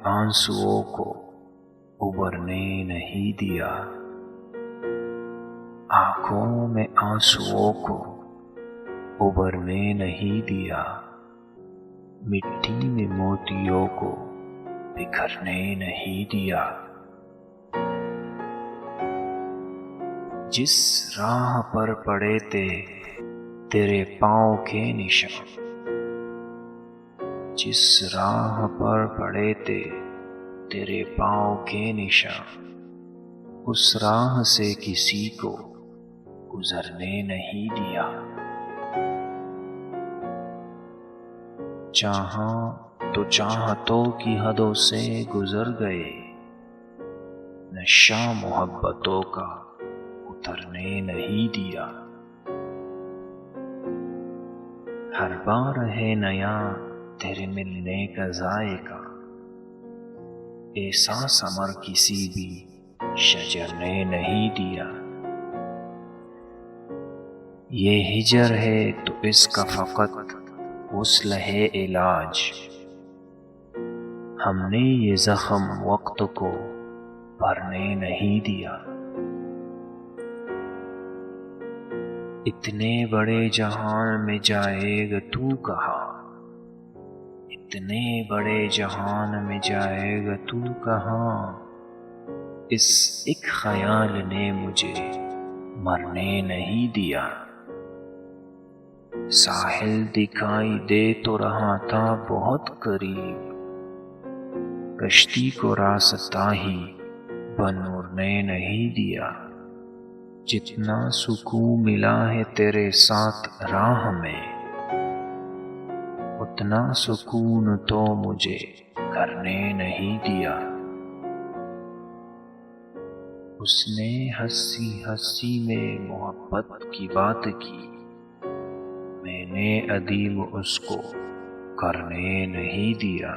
आंसुओं को उबरने नहीं दिया, आंखों में आंसुओं को उबरने नहीं दिया, मिट्टी में मोतियों को बिखरने नहीं दिया। जिस राह पर पड़े थे तेरे पाँव के निशान, जिस राह पर पड़े थे तेरे पाँव के निशान, उस राह से किसी को गुजरने नहीं दिया। चाहा तो चाहतों की हदों से गुजर गए, नशा मोहब्बतों का उतरने नहीं दिया। हर बार है नया तेरे मिलने का जायका, एहसास अमर किसी भी शजर ने नहीं दिया। ये हिजर है तो इसका फकत गुस्ल है इलाज, हमने ये जख्म वक्त को भरने नहीं दिया। इतने बड़े जहान में जाएगा तू कहाँ, इतने बड़े जहान में जाएगा तू कहाँ, इस एक ख्याल ने मुझे मरने नहीं दिया। साहिल दिखाई दे तो रहा था बहुत करीब, कश्ती को रास्ता ही बनूरने नहीं दिया। जितना सुकून मिला है तेरे साथ राह में, उतना सुकून तो मुझे करने नहीं दिया। उसने हंसी हंसी में मोहब्बत की बात की, मैंने अदीम उसको करने नहीं दिया।